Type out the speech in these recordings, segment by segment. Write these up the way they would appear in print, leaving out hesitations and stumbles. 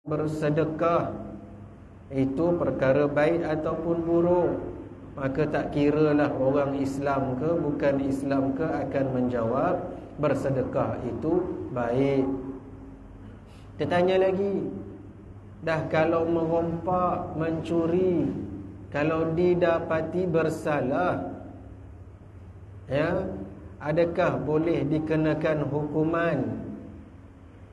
bersedekah itu perkara baik ataupun buruk, maka tak kiralah orang Islam ke bukan Islam ke akan menjawab bersedekah itu baik. Dia tanya lagi, dah kalau merompak, mencuri, kalau didapati bersalah, ya, adakah boleh dikenakan hukuman?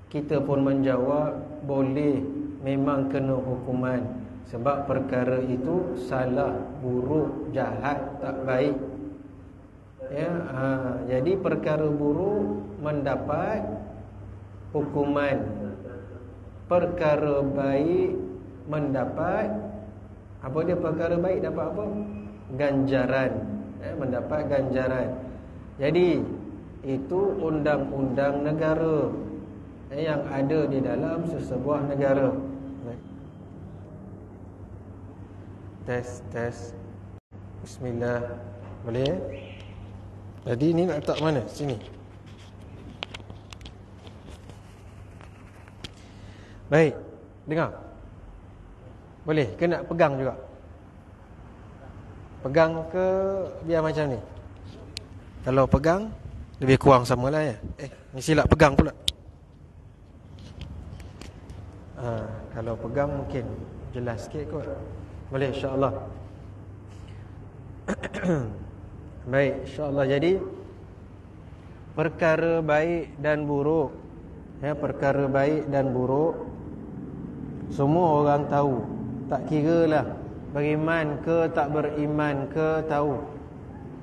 Kita pun menjawab, boleh, memang kena hukuman. Sebab perkara itu salah, buruk, jahat, tak baik. Ya, jadi perkara buruk mendapat hukuman, perkara baik mendapat apa dia? Perkara baik dapat apa? Ganjaran. Mendapat ganjaran. Jadi itu undang-undang negara yang ada di dalam sesebuah negara. Tes. Bismillah. Boleh? Jadi ni nak letak mana? Sini. Baik. Dengar. Boleh ke nak pegang juga? Pegang ke biar macam ni? Kalau pegang lebih kurang samalah ya. Ni silap pegang pula. Kalau pegang mungkin jelas sikit kot. Boleh insya-Allah. Baik, insya-Allah. Jadi perkara baik dan buruk, ya, perkara baik dan buruk semua orang tahu. Tak kiralah beriman ke tak beriman ke, tahu.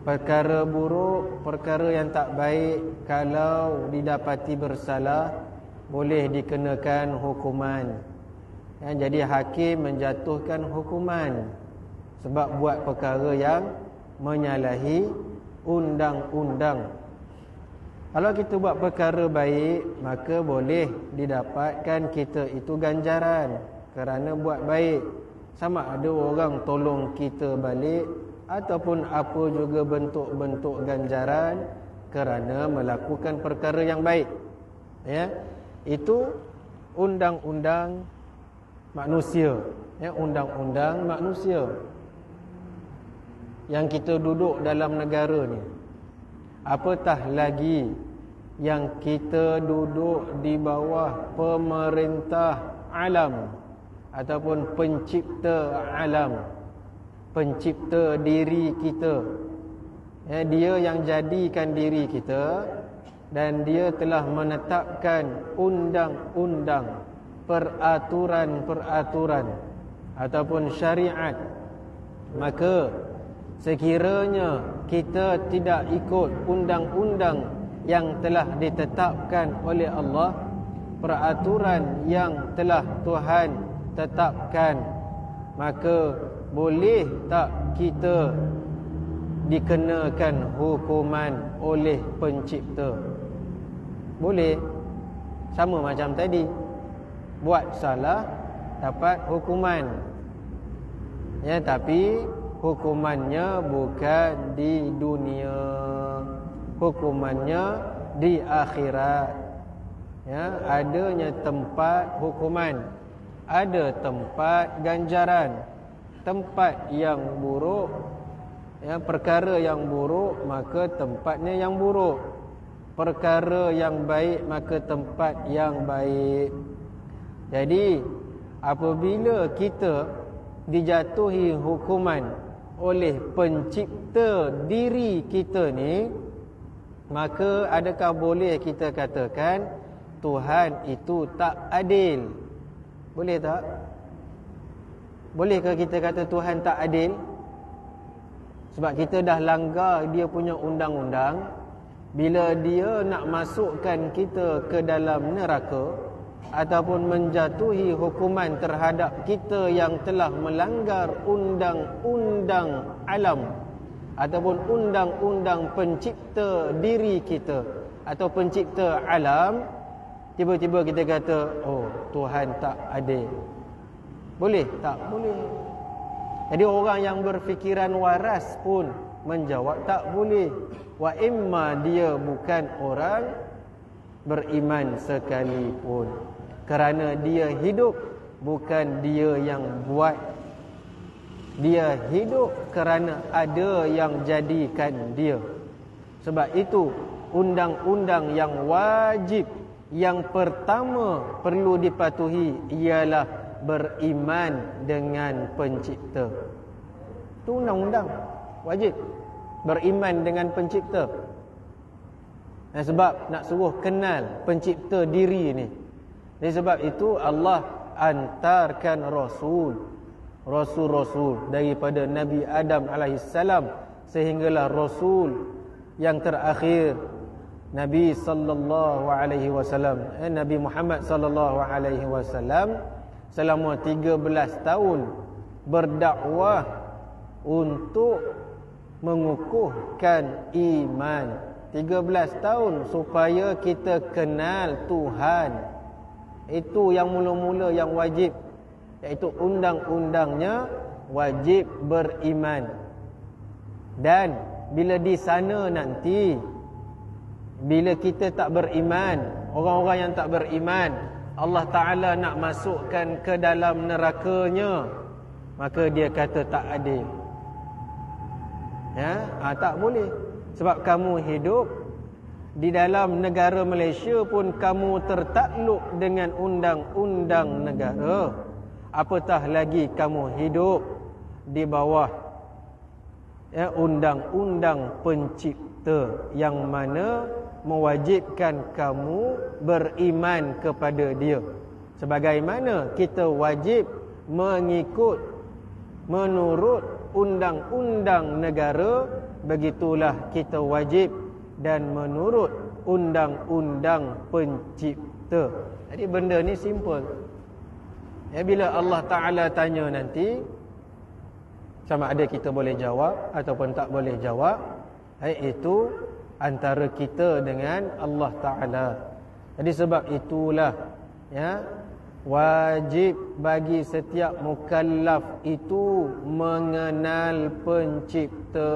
Perkara buruk, perkara yang tak baik, kalau didapati bersalah boleh dikenakan hukuman. Ya, jadi hakim menjatuhkan hukuman sebab buat perkara yang menyalahi undang-undang. Kalau kita buat perkara baik, maka boleh didapatkan kita itu ganjaran kerana buat baik. Sama ada orang tolong kita balik ataupun apa juga bentuk-bentuk ganjaran kerana melakukan perkara yang baik. Ya, itu undang-undang manusia, ya, undang-undang manusia yang kita duduk dalam negara ni. Apatah lagi yang kita duduk di bawah pemerintah alam ataupun pencipta alam, pencipta diri kita. Ya, dia yang jadikan diri kita dan dia telah menetapkan undang-undang, peraturan-peraturan ataupun syariat. Maka sekiranya kita tidak ikut undang-undang yang telah ditetapkan oleh Allah, peraturan yang telah Tuhan tetapkan, maka boleh tak kita dikenakan hukuman oleh pencipta? Boleh. Sama macam tadi, buat salah dapat hukuman, ya, tapi hukumannya bukan di dunia, hukumannya di akhirat. Ya, adanya tempat hukuman, ada tempat ganjaran. Tempat yang buruk, ya, perkara yang buruk, maka tempatnya yang buruk. Perkara yang baik, maka tempat yang baik. Jadi apabila kita dijatuhi hukuman oleh pencipta diri kita ni, maka adakah boleh kita katakan Tuhan itu tak adil? Boleh tak? Bolehkah kita kata Tuhan tak adil? Sebab kita dah langgar dia punya undang-undang. Bila dia nak masukkan kita ke dalam neraka ataupun menjatuhi hukuman terhadap kita yang telah melanggar undang-undang alam ataupun undang-undang pencipta diri kita atau pencipta alam, tiba-tiba kita kata, oh, Tuhan tak adil. Boleh? Tak boleh. Jadi orang yang berfikiran waras pun menjawab tak boleh. Wa imma dia bukan orang beriman sekalipun, kerana dia hidup bukan dia yang buat. Dia hidup kerana ada yang jadikan dia. Sebab itu undang-undang yang wajib yang pertama perlu dipatuhi ialah beriman dengan pencipta. Itu undang-undang wajib, beriman dengan pencipta. Dan sebab nak suruh kenal pencipta diri ni. Jadi sebab itu Allah antarkan Rasul daripada Nabi Adam alaihissalam sehinggalah Rasul yang terakhir Nabi sallallahu alaihi wasallam, Nabi Muhammad sallallahu alaihi wasallam selama 13 tahun berdakwah untuk mengukuhkan iman. 13 tahun supaya kita kenal Tuhan. Itu yang mula-mula yang wajib, iaitu undang-undangnya wajib beriman. Dan bila di sana nanti, bila kita tak beriman, orang-orang yang tak beriman, Allah Ta'ala nak masukkan ke dalam nerakanya, maka dia kata tak adil. Tak boleh. Sebab kamu hidup di dalam negara Malaysia pun kamu tertakluk dengan undang-undang negara. Apatah lagi kamu hidup di bawah undang-undang pencipta yang mana mewajibkan kamu beriman kepada dia. Sebagaimana kita wajib menurut undang-undang negara, begitulah kita wajib dan menurut undang-undang pencipta. Jadi benda ni simple. Bila Allah Ta'ala tanya nanti, sama ada kita boleh jawab ataupun tak boleh jawab, itu antara kita dengan Allah Ta'ala. Jadi sebab itulah wajib bagi setiap mukallaf itu mengenal pencipta,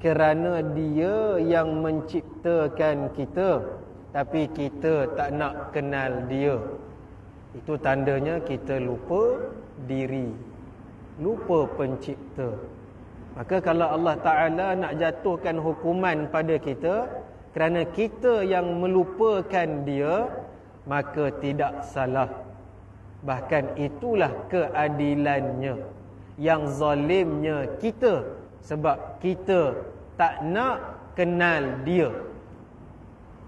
kerana dia yang menciptakan kita, tapi kita tak nak kenal dia. Itu tandanya kita lupa diri, lupa pencipta. Maka kalau Allah Ta'ala nak jatuhkan hukuman pada kita kerana kita yang melupakan dia, maka tidak salah. Bahkan itulah keadilannya. Yang zalimnya kita, sebab kita tak nak kenal dia.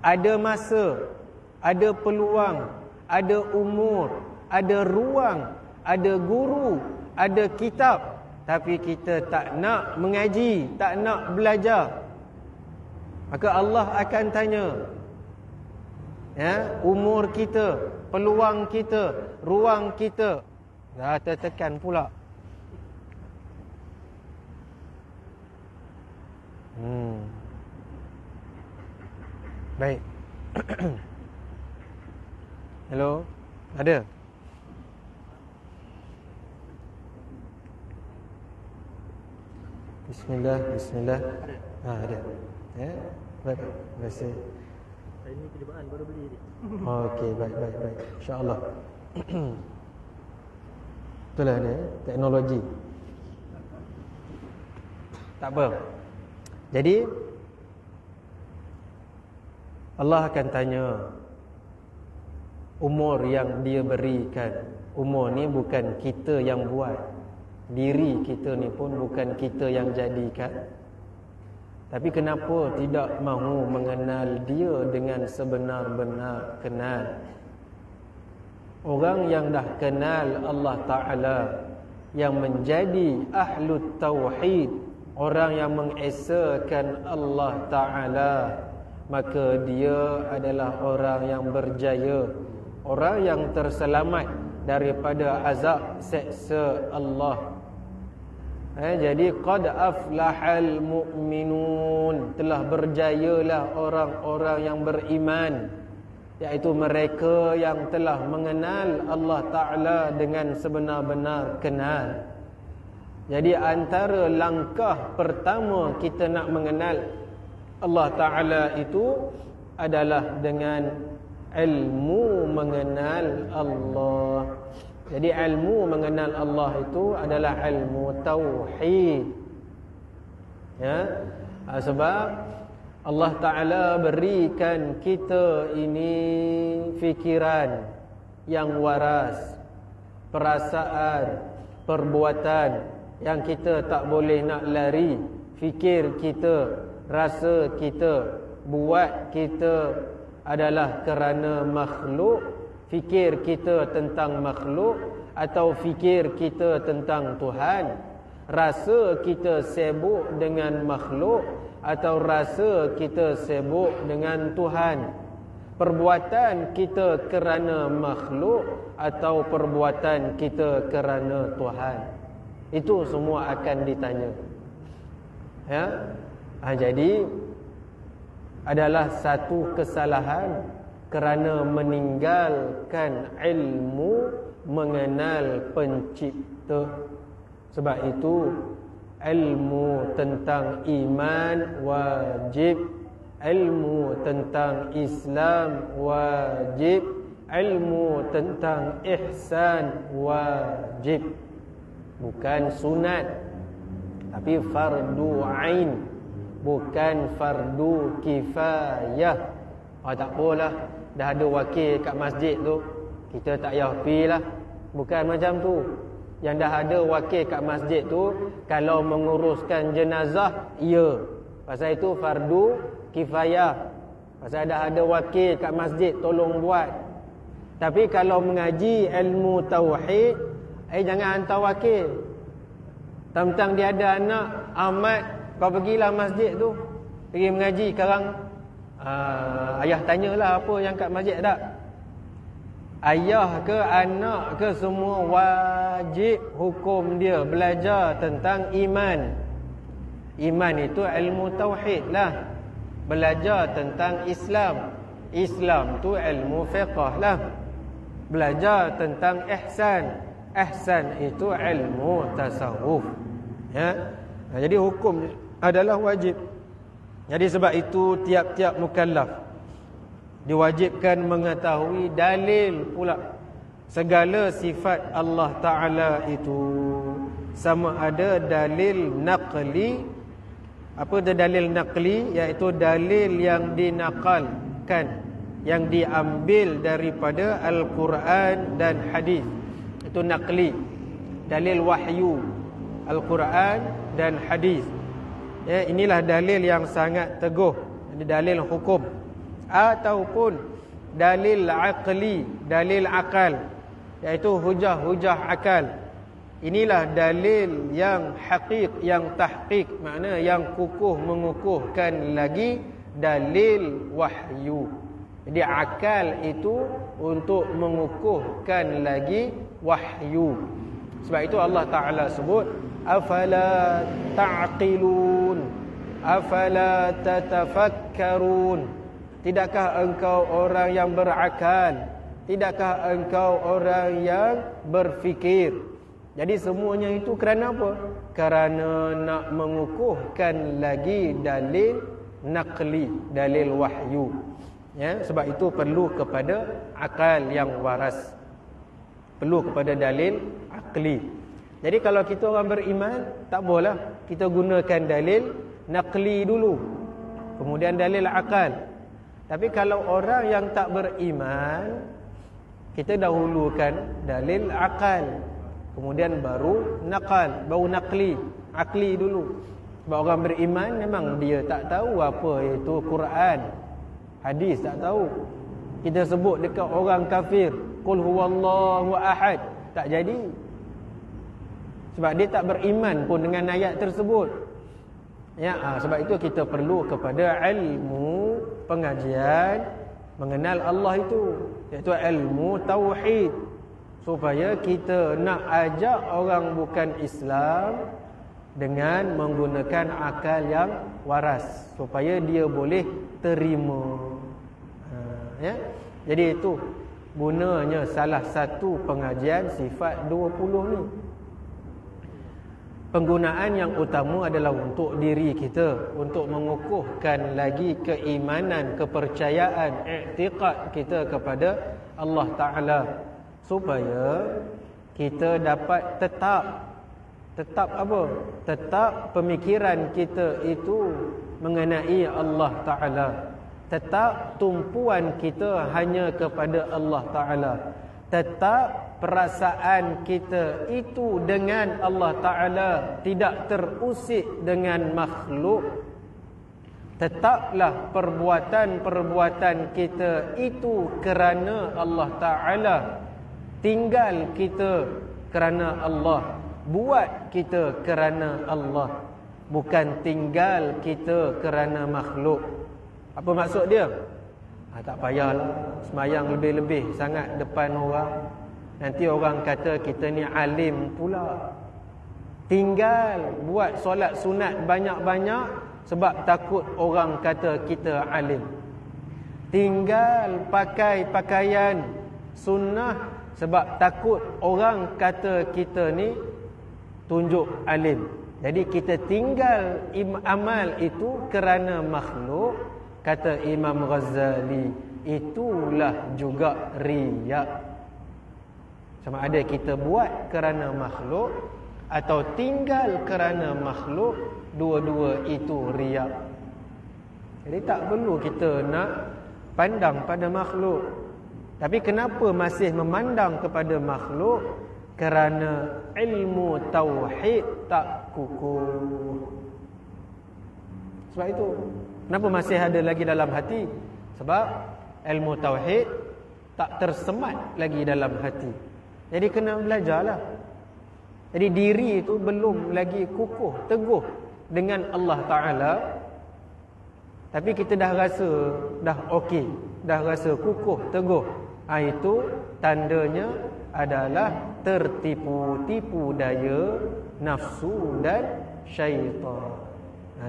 Ada masa, ada peluang, ada umur, ada ruang, ada guru, ada kitab, tapi kita tak nak mengaji, tak nak belajar. Maka Allah akan tanya, umur kita, peluang kita, ruang kita. Dah tertekan pula. Baik. Hello, ada? Bismillah. Ada. Baik, terima kasih. Hari ni percubaan baru beli ni. Okey, baik. InsyaAllah. Itulah dia, teknologi. Tak apa. Jadi Allah akan tanya umur yang dia berikan. Umur ni bukan kita yang buat. Diri kita ni pun bukan kita yang jadikan. Tapi kenapa tidak mahu mengenal dia dengan sebenar-benar kenal? Orang yang dah kenal Allah Ta'ala, yang menjadi ahlut tauhid, orang yang mengesakan Allah Ta'ala, maka dia adalah orang yang berjaya, orang yang terselamat daripada azab seksa Allah. Jadi qad aflahal mu'minun, telah berjayalah orang-orang yang beriman, iaitu mereka yang telah mengenal Allah Ta'ala dengan sebenar-benar kenal. Jadi antara langkah pertama kita nak mengenal Allah Ta'ala itu adalah dengan ilmu mengenal Allah. Jadi ilmu mengenal Allah itu adalah ilmu tauhid. Ya. Sebab Allah Ta'ala berikan kita ini fikiran yang waras, perasaan, perbuatan yang kita tak boleh nak lari. Fikir kita, rasa kita, buat kita adalah kerana makhluk. Fikir kita tentang makhluk atau fikir kita tentang Tuhan. Rasa kita sibuk dengan makhluk atau rasa kita sibuk dengan Tuhan. Perbuatan kita kerana makhluk atau perbuatan kita kerana Tuhan. Itu semua akan ditanya. Ya. Jadi adalah satu kesalahan kerana meninggalkan ilmu mengenal pencipta. Sebab itu ilmu tentang iman wajib, ilmu tentang Islam wajib, ilmu tentang ihsan wajib. Bukan sunat, tapi fardu ain, bukan fardu kifayah. Tak apalah, dah ada wakil kat masjid tu, kita tak payah pergi lah. Bukan macam tu. Yang dah ada wakil kat masjid tu, kalau menguruskan jenazah, ya. Pasal itu fardu kifayah. Pasal dah ada wakil kat masjid, tolong buat. Tapi kalau mengaji ilmu tauhid, jangan hantar wakil. Tentang dia ada anak, Ahmad, kau pergilah masjid tu, pergi mengaji sekarang. Ayah tanyalah apa yang kat masjid tak? Ayah ke anak ke semua wajib hukum dia belajar tentang iman. Iman itu ilmu tauhid lah. Belajar tentang Islam. Islam tu ilmu fiqh lah. Belajar tentang ihsan. Ihsan itu ilmu tasawuf. Ya. Jadi hukum adalah wajib. Jadi sebab itu tiap-tiap mukallaf diwajibkan mengetahui dalil pula. Segala sifat Allah Ta'ala itu sama ada dalil naqli. Apa itu dalil naqli? Iaitu dalil yang dinakalkan, yang diambil daripada Al-Quran dan hadis. Itu naqli. Dalil wahyu Al-Quran dan hadis. Ya, inilah dalil yang sangat teguh. Ini dalil hukum. Ataupun dalil aqli, dalil akal, iaitu hujah-hujah akal. Inilah dalil yang haqiq, yang tahqiq, makna yang kukuh mengukuhkan lagi dalil wahyu. Jadi akal itu untuk mengukuhkan lagi wahyu. Sebab itu Allah Ta'ala sebut, afala ta'qilun, afala tatafakkarun. Tidakkah engkau orang yang berakal? Tidakkah engkau orang yang berfikir? Jadi semuanya itu kerana apa? Kerana nak mengukuhkan lagi dalil naqli, dalil wahyu. Ya, sebab itu perlu kepada akal yang waras. Perlu kepada dalil akli. Jadi kalau kita orang beriman, tak bolehlah kita gunakan dalil naqli dulu, kemudian dalil akal. Tapi kalau orang yang tak beriman, kita dahulukan dalil akal, kemudian baru naqal, baru naqli, akli dulu. Sebab orang beriman memang dia tak tahu apa itu Quran, hadis tak tahu. Kita sebut dekat orang kafir, qul huwallahu ahad, tak jadi. Sebab dia tak beriman pun dengan ayat tersebut. Ya, sebab itu kita perlu kepada ilmu pengajian mengenal Allah itu, iaitu ilmu tauhid, supaya kita nak ajak orang bukan Islam dengan menggunakan akal yang waras, supaya dia boleh terima. Ya, jadi itu gunanya salah satu pengajian sifat 20 ni. Penggunaan yang utama adalah untuk diri kita, untuk mengukuhkan lagi keimanan, kepercayaan, i'tiqad kita kepada Allah Ta'ala, supaya kita dapat tetap apa? Tetap pemikiran kita itu mengenai Allah Ta'ala. Tetap tumpuan kita hanya kepada Allah Ta'ala. Tetap perasaan kita itu dengan Allah Ta'ala, tidak terusik dengan makhluk. Tetaplah perbuatan-perbuatan kita itu kerana Allah Ta'ala. Tinggal kita kerana Allah, buat kita kerana Allah, bukan tinggal kita kerana makhluk. Apa maksud dia? Tak payahlah semayang lebih-lebih sangat depan orang, nanti orang kata kita ni alim pula. Tinggal buat solat sunat banyak-banyak sebab takut orang kata kita alim. Tinggal pakai pakaian sunnah sebab takut orang kata kita ni tunjuk alim. Jadi kita tinggal amal itu kerana makhluk. Kata Imam Ghazali, itulah juga riya. Sama ada kita buat kerana makhluk atau tinggal kerana makhluk, dua-dua itu riya. Jadi tak perlu kita nak pandang pada makhluk. Tapi kenapa masih memandang kepada makhluk? Kerana ilmu tauhid tak kukuh. Sebab itu kenapa masih ada lagi dalam hati? Sebab ilmu tauhid tak tersemat lagi dalam hati. Jadi kena belajarlah. Jadi diri itu belum lagi kukuh, teguh dengan Allah Ta'ala. Tapi kita dah rasa dah okey, dah rasa kukuh, teguh. Itu tandanya adalah tertipu daya nafsu dan syaitan.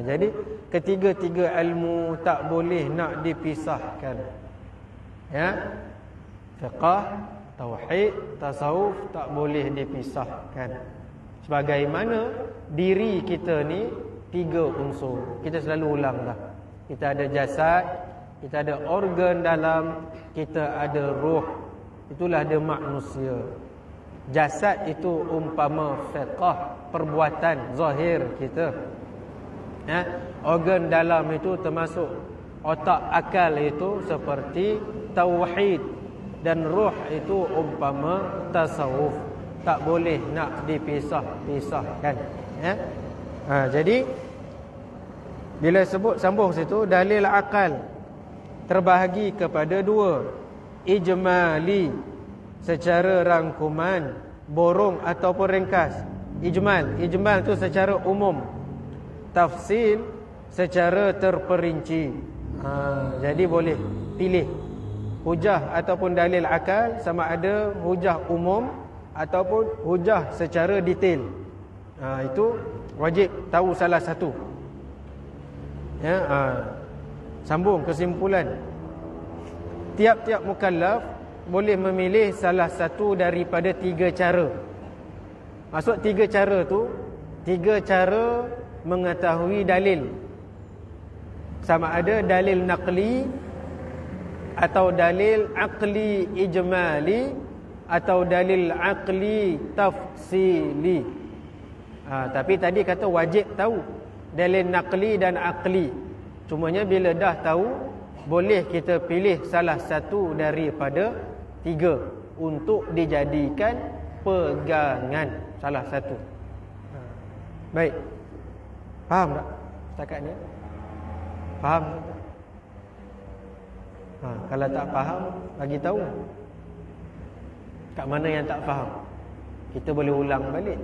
Jadi ketiga-tiga ilmu tak boleh nak dipisahkan. Ya. Fiqh, tauhid, tasawuf tak boleh dipisahkan. Sebagaimana diri kita ni tiga unsur. Kita selalu ulanglah. Kita ada jasad, kita ada organ dalam, kita ada roh. Itulah dia manusia. Jasad itu umpama fiqh, perbuatan zahir kita. Organ dalam itu termasuk otak, akal itu seperti tauhid, dan roh itu umpama tasawuf. Tak boleh nak dipisah-pisahkan. Jadi bila sebut sambung situ, dalil akal terbahagi kepada dua. Ijmali secara rangkuman, borong ataupun ringkas. Ijmal itu secara umum. Tafsil secara terperinci. Jadi boleh pilih hujah ataupun dalil akal, sama ada hujah umum ataupun hujah secara detail. Itu wajib tahu salah satu. Sambung kesimpulan. Tiap-tiap mukallaf boleh memilih salah satu daripada tiga cara. Maksud tiga cara tu, tiga cara mengetahui dalil. Sama ada dalil naqli atau dalil aqli ijmali atau dalil aqli tafsili. Tapi tadi kata wajib tahu dalil naqli dan aqli. Cumanya bila dah tahu, boleh kita pilih salah satu daripada tiga untuk dijadikan pegangan, salah satu. Baik. Faham tak setakat ni? Faham? Kalau tak faham, bagi tahu. Kat mana yang tak faham, kita boleh ulang balik.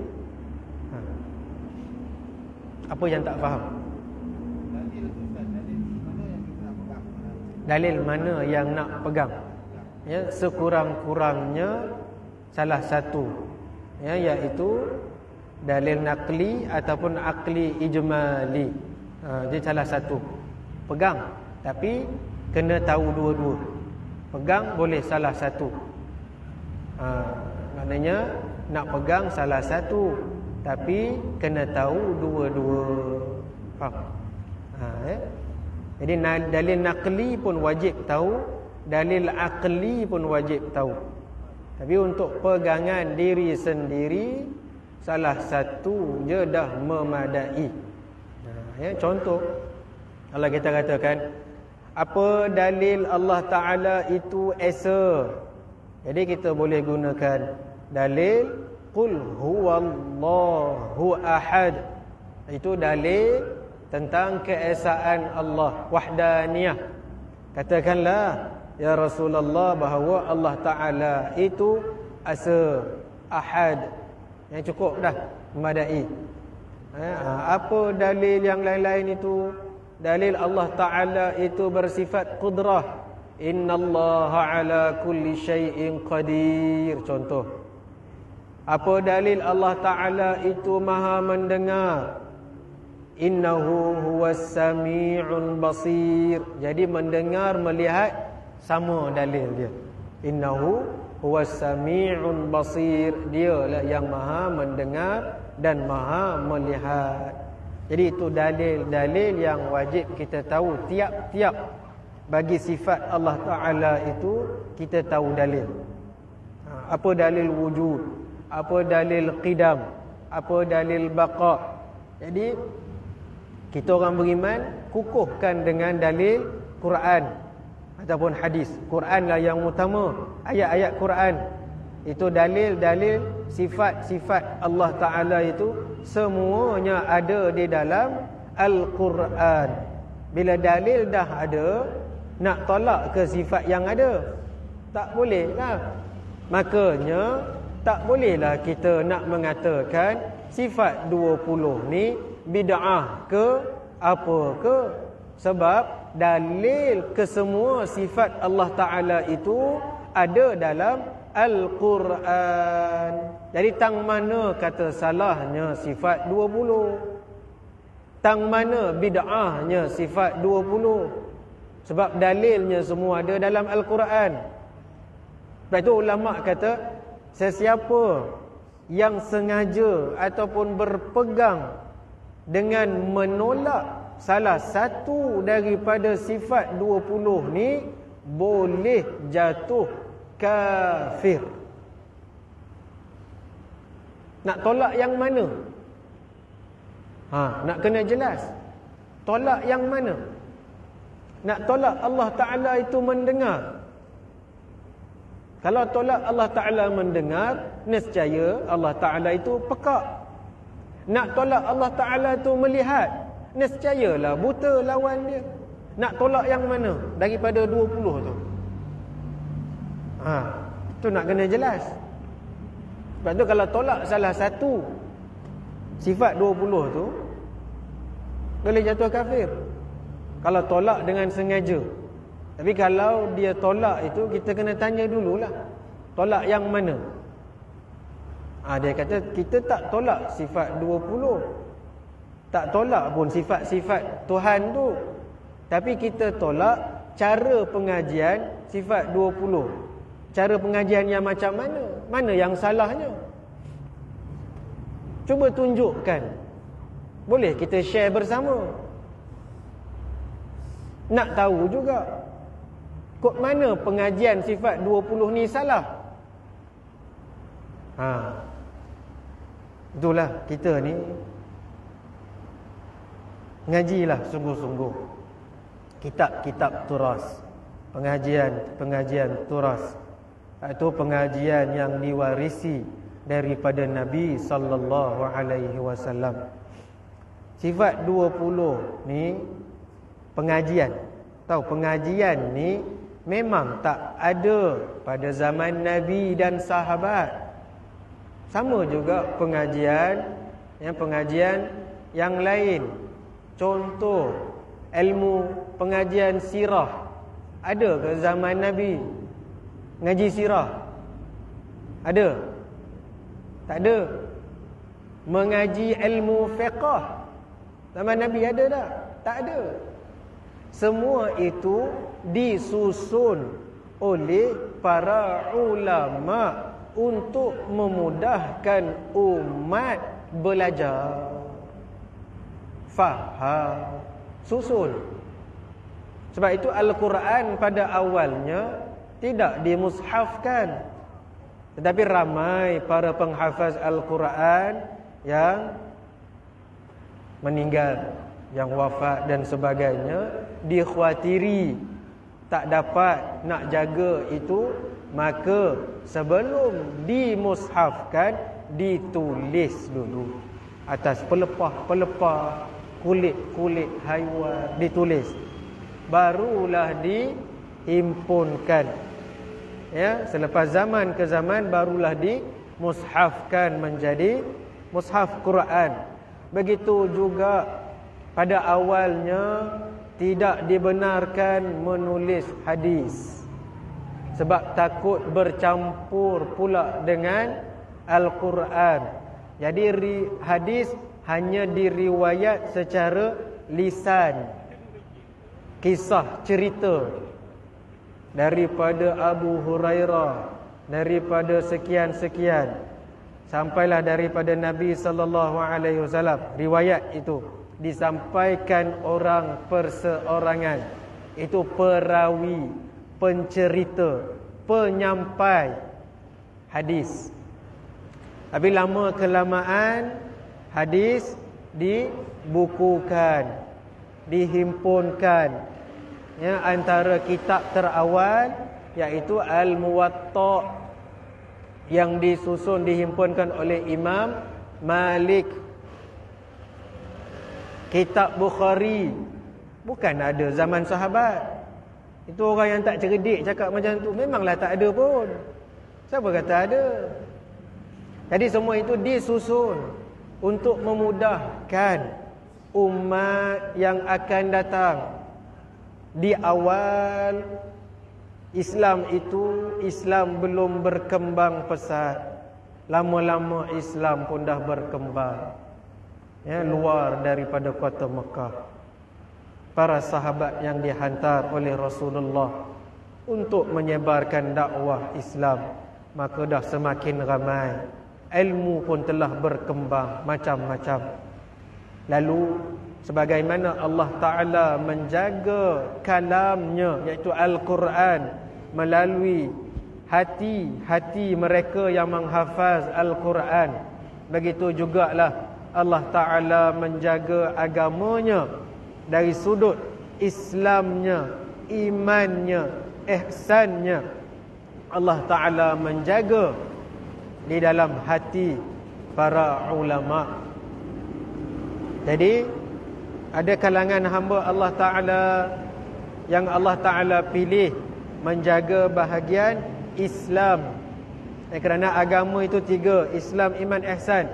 Apa yang tak faham? Dalil mana yang nak pegang? Ya, sekurang-kurangnya salah satu. Ya, iaitu dalil naqli ataupun aqli ijmali. Jadi salah satu. Pegang, tapi kena tahu dua-dua. Pegang boleh salah satu. Maknanya nak pegang salah satu, tapi kena tahu dua-dua. Faham? Jadi dalil naqli pun wajib tahu, dalil aqli pun wajib tahu. Tapi untuk pegangan diri sendiri, salah satu je dah memadai. Ya, contoh, kalau kita katakan apa dalil Allah Ta'ala itu esa, jadi kita boleh gunakan dalil Qul huwallahu ahad. Itu dalil tentang keesaan Allah, wahdaniyah. Katakanlah ya Rasulullah bahawa Allah Ta'ala itu asa, ahad. Yang cukup dah, memadai. Apa dalil yang lain-lain itu? Dalil Allah Ta'ala itu bersifat qudrah. Innallaha ala kulli syai'in qadir. Contoh. Apa dalil Allah Ta'ala itu maha mendengar? Innahu huwas sami'un basir. Jadi mendengar, melihat sama dalil dia. Innahu huwas sami'un basir. Dialah yang maha mendengar dan maha melihat. Jadi itu dalil-dalil yang wajib kita tahu. Tiap-tiap bagi sifat Allah Ta'ala itu kita tahu dalil. Apa dalil wujud, apa dalil qidam, apa dalil baqa. Jadi kita orang beriman kukuhkan dengan dalil Quran ataupun hadis. Quran lah yang utama, ayat-ayat Quran. Itu dalil-dalil sifat-sifat Allah Ta'ala itu semuanya ada di dalam Al-Quran. Bila dalil dah ada, nak tolak ke sifat yang ada? Tak boleh lah. Makanya tak bolehlah kita nak mengatakan sifat 20 ni bid'ah ke apa ke. Sebab dalil kesemua sifat Allah Ta'ala itu ada dalam Al-Quran. Jadi tang mana kata salahnya sifat 20? Tang mana bid'ahnya sifat 20? Sebab dalilnya semua ada dalam Al-Quran. Sebab itu ulama' kata, sesiapa yang sengaja ataupun berpegang dengan menolak salah satu daripada sifat 20 ni, boleh jatuh kafir. Nak tolak yang mana? Nak kena jelas. Tolak yang mana? Nak tolak Allah Ta'ala itu mendengar. Kalau tolak Allah Ta'ala mendengar, nescaya Allah Ta'ala itu pekak. Nak tolak Allah Ta'ala itu melihat, nescayalah buta lawan dia. Nak tolak yang mana daripada 20 tu? Tu nak kena jelas. Sebab tu kalau tolak salah satu sifat 20 tu, boleh jatuh kafir. Kalau tolak dengan sengaja. Tapi kalau dia tolak itu, kita kena tanya dululah, tolak yang mana? Dia kata kita tak tolak sifat 20, tak tolak pun sifat-sifat Tuhan tu, tapi kita tolak cara pengajian sifat 20. Cara pengajian yang macam mana? Mana yang salahnya? Cuba tunjukkan. Boleh kita share bersama. Nak tahu juga kod mana pengajian sifat 20 ni salah. Itulah kita ni ngajilah sungguh-sungguh kitab-kitab turas, pengajian turas. Itu pengajian yang diwarisi daripada Nabi sallallahu alaihi wasallam. Sifat 20 ni pengajian. Tahu pengajian ni memang tak ada pada zaman Nabi dan sahabat. Sama juga pengajian yang lain. Contoh ilmu pengajian sirah ada ke zaman Nabi? Ngaji sirah ada? Tak ada. Mengaji ilmu fiqh zaman Nabi ada tak? Tak ada. Semua itu disusun oleh para ulama untuk memudahkan umat belajar, faham, susun. Sebab itu Al-Quran pada awalnya tidak dimushafkan, Tetapi ramai para penghafaz Al-Quran yang meninggal, yang wafat dan sebagainya, dikhawatiri tak dapat nak jaga itu, maka sebelum dimushafkan ditulis dulu atas pelepah-pelepah kulit-kulit haiwan, ditulis, barulah dihimpunkan. Ya, selepas zaman ke zaman barulah dimushafkan menjadi mushaf Quran. Begitu juga pada awalnya tidak dibenarkan menulis hadis, sebab takut bercampur pula dengan Al-Quran. Jadi hadis hanya diriwayat secara lisan, kisah cerita daripada Abu Hurairah, daripada sekian-sekian, sampailah daripada Nabi SAW. Riwayat itu disampaikan orang perseorangan. Itu perawi, pencerita, penyampai hadis. Tapi lama kelamaan hadis dibukukan, dihimpunkan. Ya, antara kitab terawal iaitu Al-Muwatta yang disusun, dihimpunkan oleh Imam Malik. Kitab Bukhari bukan ada zaman sahabat. Itu orang yang tak cerdik cakap macam tu. Memanglah tak ada pun. Siapa kata ada? Jadi semua itu disusun untuk memudahkan umat yang akan datang. Di awal Islam itu, Islam belum berkembang pesat. Lama-lama Islam pun dah berkembang, ya, luar daripada kota Mekah. Para sahabat yang dihantar oleh Rasulullah untuk menyebarkan dakwah Islam, maka dah semakin ramai. Ilmu pun telah berkembang macam-macam. Lalu sebagaimana Allah Ta'ala menjaga kalamnya, iaitu Al-Quran, melalui hati-hati mereka yang menghafaz Al-Quran, begitu jugalah Allah Ta'ala menjaga agamanya dari sudut Islamnya, imannya, ihsannya. Allah Ta'ala menjaga di dalam hati para ulama. Jadi ada kalangan hamba Allah Ta'ala yang Allah Ta'ala pilih menjaga bahagian Islam. Kerana agama itu tiga: Islam, iman, ihsan.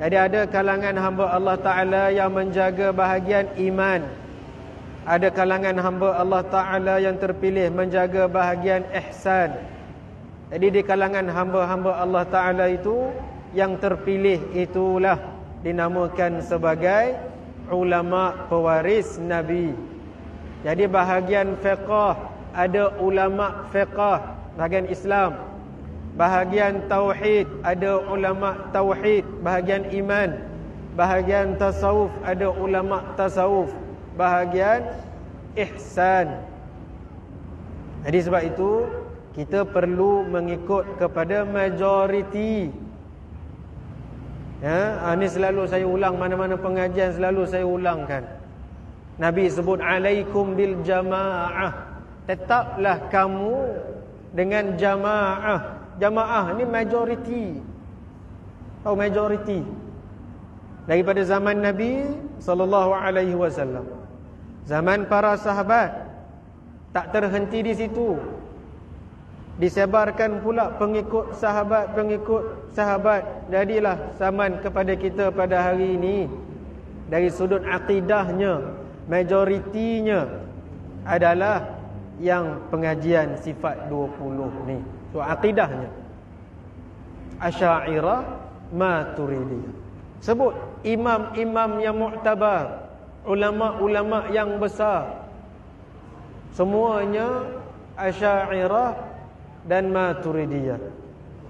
Jadi ada kalangan hamba Allah Ta'ala yang menjaga bahagian iman. Ada kalangan hamba Allah Ta'ala yang terpilih menjaga bahagian ihsan. Jadi di kalangan hamba-hamba Allah Ta'ala itu, yang terpilih itulah dinamakan sebagai ulama pewaris Nabi. Jadi bahagian fiqh, ada ulama fiqh, bahagian Islam. Bahagian tauhid, ada ulama tauhid. Bahagian iman, bahagian tasawuf, ada ulama tasawuf. Bahagian ihsan. Jadi sebab itu kita perlu mengikut kepada majoriti. Ya, ini selalu saya ulang, mana-mana pengajian selalu saya ulangkan. Nabi sebut alaikum bil jamaah. Tetaplah kamu dengan jamaah. Jamaah ni majoriti. Tahu majoriti? Daripada zaman Nabi SAW, zaman para sahabat, tak terhenti di situ. Disebarkan pula pengikut sahabat. Jadilah zaman kepada kita pada hari ini. Dari sudut akidahnya, majoritinya adalah yang pengajian sifat 20 ni. So akidahnya Asy'ariyah, Maturidiyah. Sebut imam-imam yang mu'tabar, ulama-ulama yang besar, semuanya Asy'ariyah dan Maturidiyah.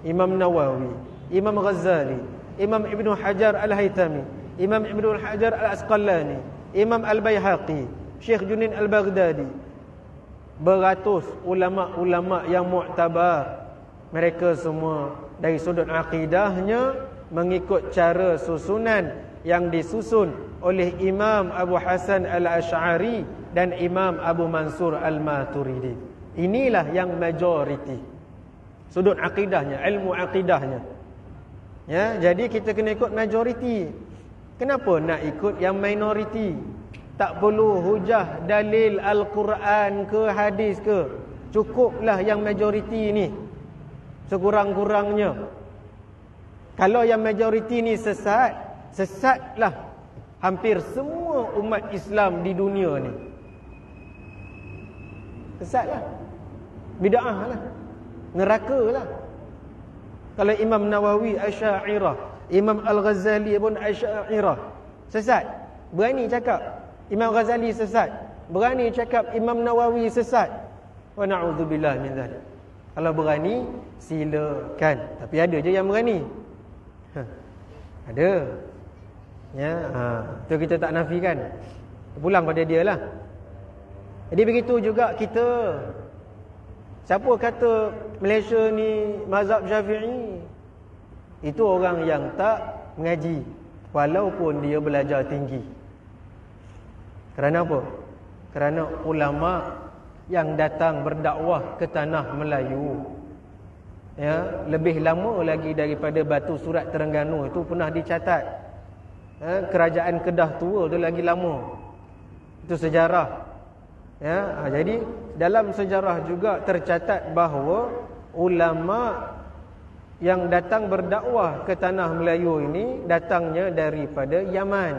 Imam Nawawi, Imam Ghazali, Imam Ibn Hajar Al-Haytami, Imam Ibn Hajar Al-Asqalani, Imam Al-Baihaqi, Syekh Junaid Al-Baghdadi. Beratus ulama-ulama yang mu'tabar mereka semua dari sudut akidahnya mengikut cara susunan yang disusun oleh Imam Abu Hasan Al-Asy'ari dan Imam Abu Mansur Al-Maturidi. Inilah yang majoriti sudut akidahnya, ilmu akidahnya. Ya, jadi kita kena ikut majoriti. Kenapa nak ikut yang minoriti? Tak perlu hujah dalil Al-Quran ke hadis ke. Cukuplah yang majoriti ni. Sekurang-kurangnya. Kalau yang majoriti ni sesat, sesatlah hampir semua umat Islam di dunia ni. Sesatlah. Bid'ah lah. Neraka lah. Kalau Imam Nawawi Asy'ariyah, Imam Al-Ghazali pun Asy'ariyah, sesat. Berani cakap Imam Ghazali sesat, berani cakap Imam Nawawi sesat. Wa na'udzubillah min dzalik. Kalau berani, silakan. Tapi ada je yang berani. Ada. Ya, tu kita tak nafikan. Pulang pada dia lah. Jadi begitu juga kita. Siapa kata Malaysia ni mazhab Syafi'i? Itu orang yang tak mengaji, walaupun dia belajar tinggi. Kerana apa? Kerana ulama yang datang berdakwah ke tanah Melayu, ya, lebih lama lagi daripada Batu Surat Terengganu itu pernah dicatat. Kerajaan Kedah tua tu lagi lama. Itu sejarah. Ya, jadi dalam sejarah juga tercatat bahawa ulama yang datang berdakwah ke tanah Melayu ini datangnya daripada Yaman.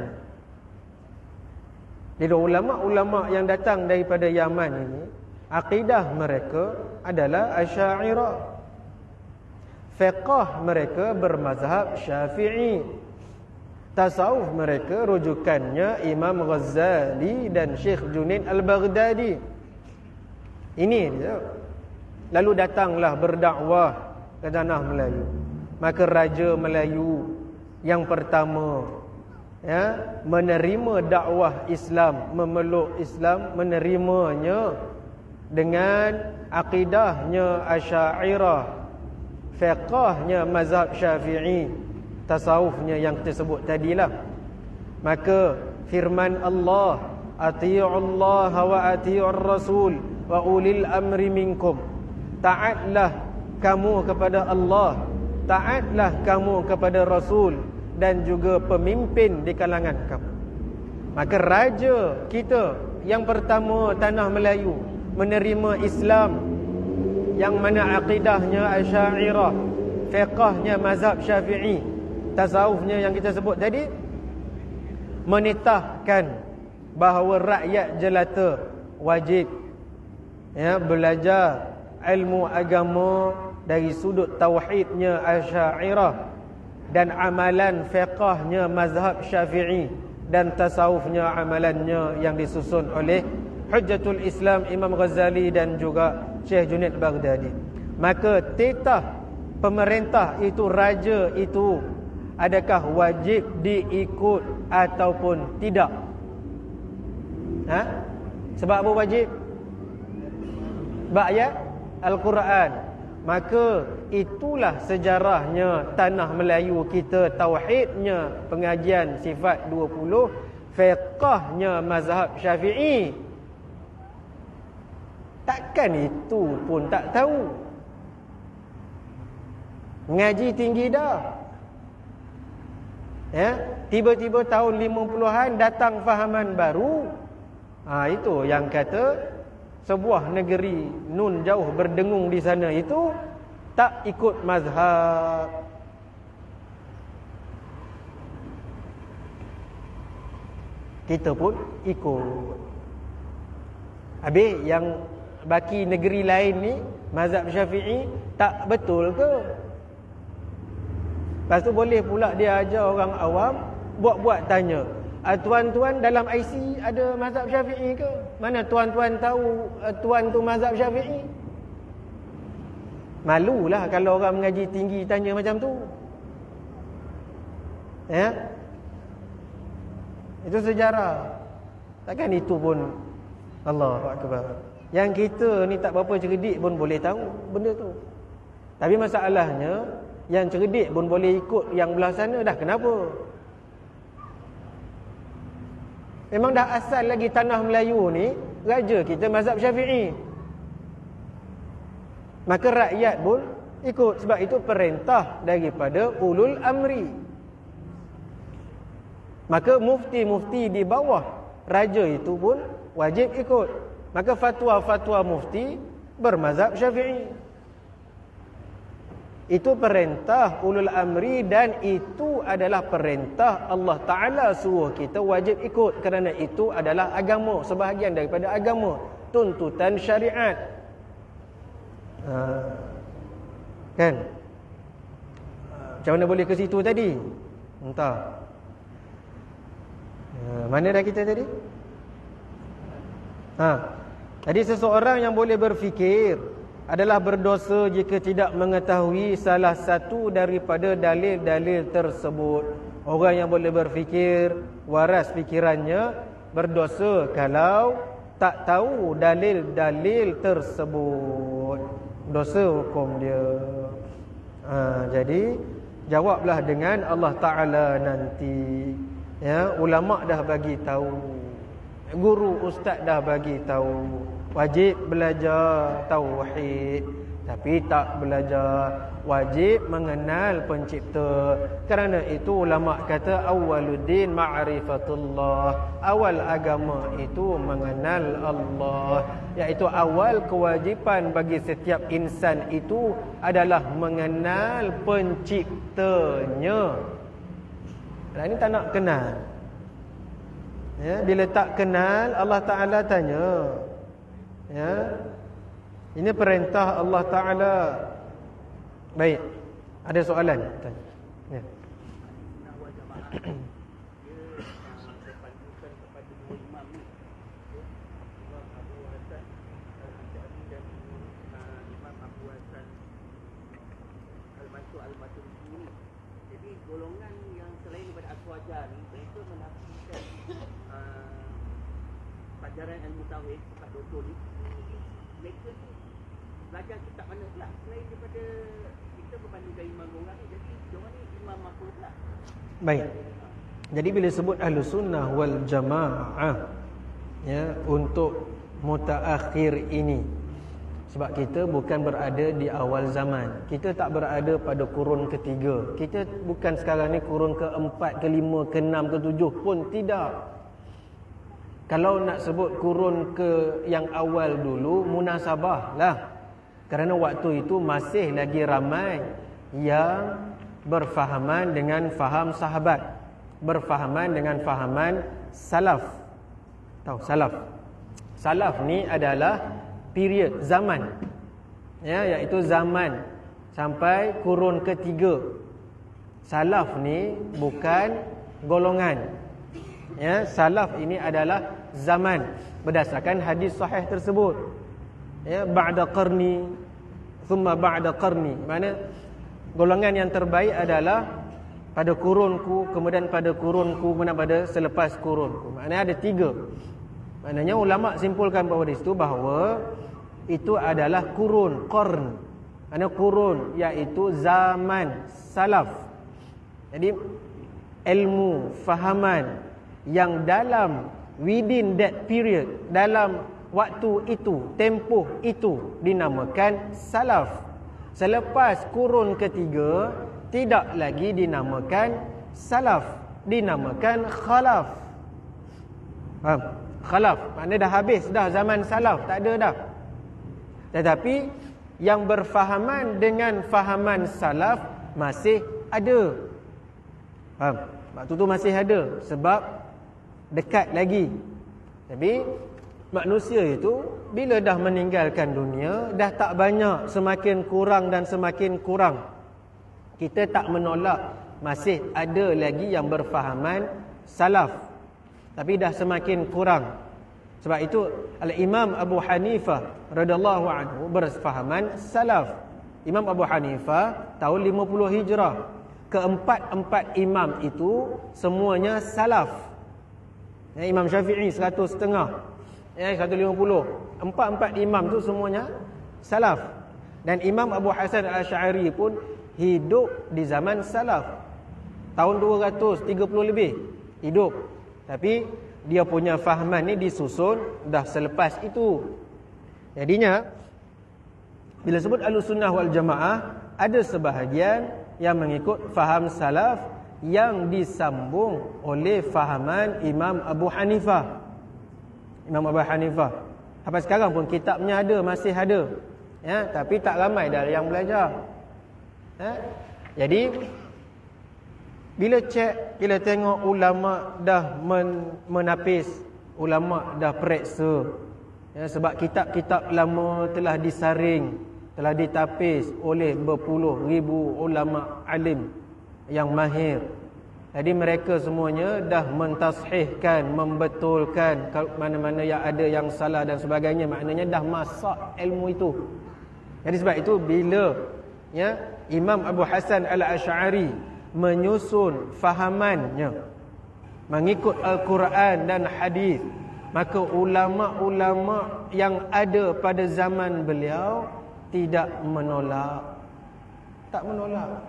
Jadi ulama-ulama yang datang daripada Yaman ini, akidah mereka adalah Asy'ariyah. Fiqh mereka bermazhab Syafi'i. Tasawuf mereka rujukannya Imam Ghazali dan Syekh Junaid Al-Baghdadi. Ini dia. Lalu datanglah berdakwah ke tanah Melayu. Maka Raja Melayu yang pertama, ya, menerima dakwah Islam, memeluk Islam, menerimanya dengan akidahnya Asy'ariyah, fiqhnya mazhab Syafi'i, tasawufnya yang kita sebut tadilah. Maka firman Allah, ati'ullah wa ati'ur rasul wa ulil amri minkum. Taatlah kamu kepada Allah, taatlah kamu kepada Rasul dan juga pemimpin di kalangan kamu. Maka raja kita yang pertama tanah Melayu menerima Islam, yang mana akidahnya Asy'ariyah, fiqhnya mazhab Syafi'i, tasawufnya yang kita sebut tadi, menitahkan bahawa rakyat jelata wajib, ya, belajar ilmu agama dari sudut tauhidnya Asy'ariyah dan amalan fiqhnya mazhab Syafi'i dan tasawufnya amalannya yang disusun oleh Hujjatul Islam Imam Ghazali dan juga Syekh Junaid Baghdadi. Maka titah pemerintah itu, raja itu, adakah wajib diikut ataupun tidak? Sebab apa wajib? Sebab ayat Al-Quran. Maka itulah sejarahnya tanah Melayu kita, tauhidnya pengajian sifat 20, fiqhnya mazhab Syafi'i. Takkan itu pun tak tahu. Ngaji tinggi dah, ya, tiba-tiba tahun 50-an datang fahaman baru. Itu yang kata sebuah negeri nun jauh berdengung di sana itu tak ikut mazhab. Kita pun ikut. Habis yang baki negeri lain ni mazhab Syafi'i tak betul ke? Lepas tu boleh pula dia ajar orang awam buat-buat tanya, tuan-tuan dalam IC ada mazhab Syafi'i ke? Mana tuan-tuan tahu tuan tu mazhab Syafi'i? Malulah kalau orang mengaji tinggi tanya macam tu. Ya? Itu sejarah. Takkan itu pun Allahu Akbar. Yang kita ni tak berapa cerdik pun boleh tahu benda tu. Tapi masalahnya, yang cerdik pun boleh ikut yang belah sana, dah kenapa? Memang dah asal lagi tanah Melayu ni, raja kita mazhab Syafi'i. Maka rakyat pun ikut. Sebab itu perintah daripada ulul amri. Maka mufti-mufti di bawah raja itu pun wajib ikut. Maka fatwa-fatwa mufti bermazhab Syafi'i. Itu perintah ulul amri, dan itu adalah perintah Allah Ta'ala suruh kita wajib ikut. Kerana itu adalah agama, sebahagian daripada agama, tuntutan syariat. Kan? Macam mana boleh ke situ tadi? Entah. Mana dah kita tadi? Jadi seseorang yang boleh berfikir adalah berdosa jika tidak mengetahui salah satu daripada dalil-dalil tersebut. Orang yang boleh berfikir, waras fikirannya, berdosa kalau tak tahu dalil-dalil tersebut. Dosa hukum dia. Jadi jawablah dengan Allah Ta'ala nanti. Ya, ulama dah bagi tahu, guru ustaz dah bagi tahu, wajib belajar tauhid, tapi tak belajar wajib mengenal pencipta. Kerana itu ulama kata awwaluddin ma'rifatullah, awal agama itu mengenal Allah, iaitu awal kewajipan bagi setiap insan itu adalah mengenal penciptanya. Ini tak nak kenal. Ya, bila tak kenal, Allah Ta'ala tanya. Ya, ini perintah Allah Ta'ala. Baik, ada soalan? Ya. Jadi golongan yang selain daripada Aswajar ni, mereka menafikan pelajaran ilmu tauhid tempat doktor ni. Mereka tu belajar kitab mana pula selain daripada kita berbandingkan imam orang ni. Jadi diorang ni imam apa pula? Baik. Jadi bila sebut Ahlus Sunnah wal Jamaah, ya, untuk mutaakhir ini, sebab kita bukan berada di awal zaman. Kita tak berada pada kurun ketiga. Kita bukan sekarang ni kurun keempat, kelima, keenam, ketujuh pun tidak. Kalau nak sebut kurun ke yang awal dulu, munasabah lah. Kerana waktu itu masih lagi ramai yang berfahaman dengan faham sahabat, berfahaman dengan fahaman salaf. Tahu salaf? Salaf ni adalah period, zaman, ya, iaitu zaman sampai kurun ketiga. Salaf ni bukan golongan, ya. Salaf ini adalah zaman berdasarkan hadis sahih tersebut, ya, ba'da qarni thumma ba'da qarni. Mana golongan yang terbaik adalah pada kurunku, kemudian pada kurunku, kemudian pada selepas kurunku. Maknanya ada tiga. Maknanya ulama simpulkan bahawa di situ bahawa itu adalah kurun, qarn. Mana kurun iaitu zaman salaf. Jadi ilmu, fahaman yang dalam within that period, dalam waktu itu, tempoh itu dinamakan salaf. Selepas kurun ketiga tidak lagi dinamakan salaf, dinamakan khalaf. Faham? Khalaf maknanya dah habis dah zaman salaf, tak ada dah. Tetapi yang berfahaman dengan fahaman salaf masih ada. Faham? Waktu tu masih ada sebab dekat lagi. Tapi manusia itu bila dah meninggalkan dunia, dah tak banyak, semakin kurang dan semakin kurang. Kita tak menolak masih ada lagi yang berfahaman salaf, tapi dah semakin kurang. Sebab itu Al-Imam Abu Hanifah radhiyallahu anhu berfahaman salaf. Imam Abu Hanifah tahun 50 Hijrah. Keempat-empat imam itu semuanya salaf. Ya, Imam Syafi'i 100,5. Ya, 150. Empat-empat imam tu semuanya salaf. Dan Imam Abu Hasan Al-Asy'ari pun hidup di zaman salaf. Tahun 230 lebih hidup. Tapi dia punya fahaman ni disusun dah selepas itu. Jadinya bila sebut Ahlussunnah wal Jamaah, ada sebahagian yang mengikut faham salaf yang disambung oleh fahaman Imam Abu Hanifah. Imam Abu Hanifah. Sampai sekarang pun kitabnya ada, masih ada. Ya, tapi tak ramai dah yang belajar. Ya. Jadi bila bila tengok ulama dah menapis, ulama dah periksa. Ya, sebab kitab-kitab lama telah disaring, telah ditapis oleh berpuluh ribu ulama alim yang mahir. Jadi mereka semuanya dah mentashihkan, membetulkan mana-mana yang ada yang salah dan sebagainya. Maknanya dah masak ilmu itu. Jadi sebab itu bila ya Imam Abu Hasan Al-Asy'ari menyusun fahamannya mengikut Al-Quran dan hadis, maka ulama-ulama yang ada pada zaman beliau tidak menolak. Tak menolak.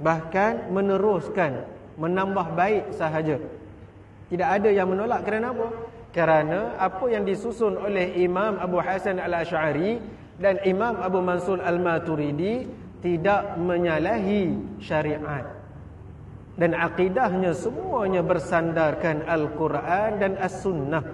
Bahkan meneruskan, menambah baik sahaja. Tidak ada yang menolak. Kerana apa? Kerana apa yang disusun oleh Imam Abu Hasan Al-Asy'ari dan Imam Abu Mansur Al-Maturidi tidak menyalahi syariat. Dan akidahnya semuanya bersandarkan Al-Quran dan As-Sunnah.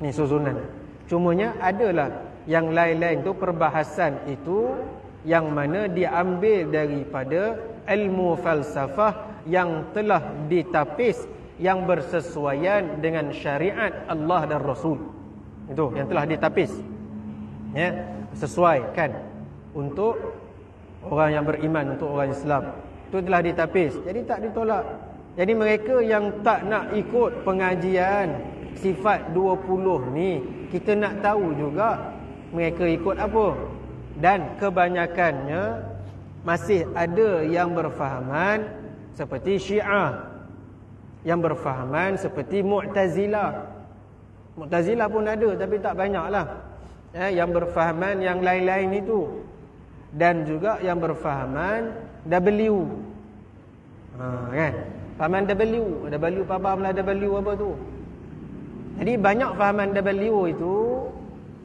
Ni susunan. Cumanya adalah yang lain-lain tu, perbahasan itu yang mana diambil daripada ilmu falsafah yang telah ditapis, yang bersesuaian dengan syariat Allah dan Rasul. Itu yang telah ditapis. Ya, sesuaikan untuk orang yang beriman, untuk orang Islam. Itu telah ditapis. Jadi tak ditolak. Jadi mereka yang tak nak ikut pengajian sifat 20 ni, kita nak tahu juga mereka ikut apa. Dan kebanyakannya masih ada yang berfahaman seperti Syiah, yang berfahaman seperti Mu'tazilah. Mu'tazilah pun ada tapi tak banyaklah. Yang berfahaman yang lain-lain itu. Dan juga yang berfahaman W. Kan? Fahaman W. W fahamlah W apa tu. Jadi banyak fahaman W itu,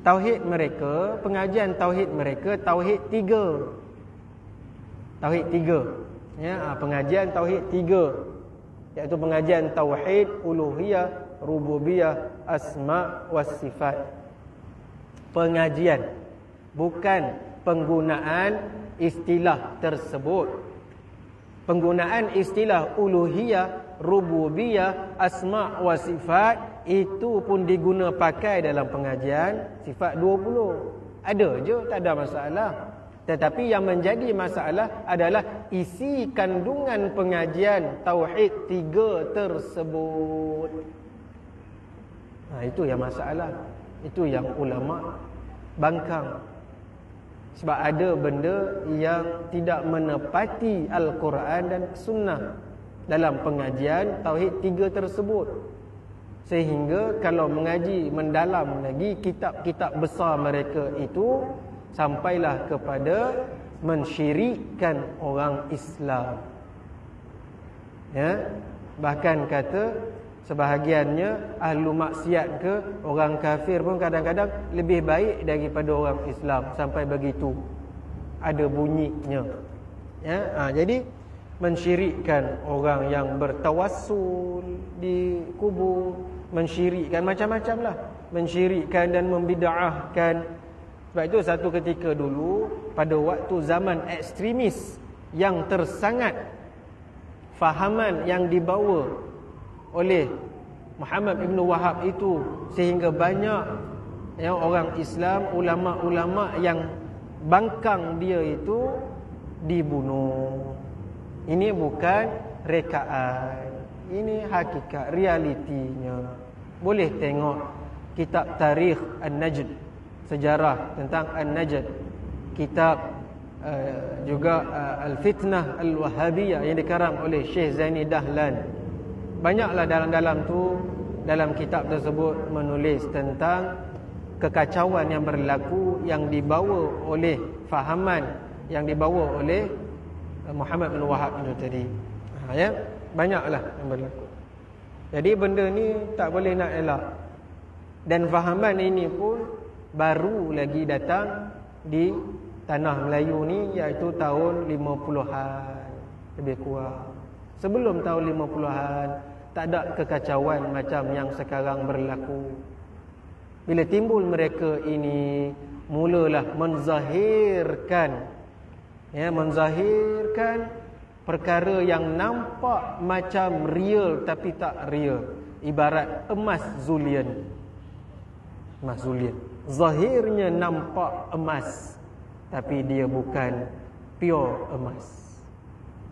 tauhid mereka, pengajian tauhid mereka, tauhid 3. Tauhid 3. Ya, pengajian tauhid 3. Iaitu pengajian tauhid uluhiyah, rububiyah, asma was sifat. Pengajian, bukan penggunaan istilah tersebut. Penggunaan istilah uluhiyah, rububiyah, asma wa sifat itu pun diguna pakai dalam pengajian sifat 20. Ada je, tak ada masalah. Tetapi yang menjadi masalah adalah isi kandungan pengajian tauhid 3 tersebut. Itu yang masalah. Itu yang ulama bangkang. Sebab ada benda yang tidak menepati Al-Quran dan Sunnah dalam pengajian tauhid 3 tersebut. Sehingga kalau mengaji mendalam lagi kitab-kitab besar mereka itu, sampailah kepada mensyirikkan orang Islam. Ya, bahkan kata sebahagiannya ahlu maksiat ke orang kafir pun kadang-kadang lebih baik daripada orang Islam, sampai begitu ada bunyinya. Ya, jadi mensyirikkan orang yang bertawassul di kubur, mensyirikkan macam-macam lah, mensyirikkan dan membid'ahkan. Sebab itu satu ketika dulu pada waktu zaman ekstremis yang tersangat, fahaman yang dibawa oleh Muhammad Ibn Wahab itu, sehingga banyak yang orang Islam, ulama-ulama yang bangkang dia itu dibunuh. Ini bukan rekaan, ini hakikat, realitinya. Boleh tengok kitab Tarikh An-Najd, sejarah tentang An-Najd, kitab juga Al-Fitnah Al-Wahhabiyah yang dikarang oleh Syekh Zaini Dahlan. Banyaklah dalam tu, dalam kitab tersebut menulis tentang kekacauan yang berlaku Melayu yang dibawa oleh fahaman yang dibawa oleh Muhammad bin Wahab itu tadi. Ya, banyaklah yang berlaku. Jadi benda ni tak boleh nak elak. Dan fahaman ini pun baru lagi datang di tanah Melayu ni, iaitu tahun 50-an lebih kurang. Sebelum tahun 50-an tak ada kekacauan macam yang sekarang berlaku. Bila timbul mereka ini, mulalah menzahirkan perkara yang nampak macam real tapi tak real. Ibarat emas zulian. Emas zulian. Zahirnya nampak emas, tapi dia bukan pure emas.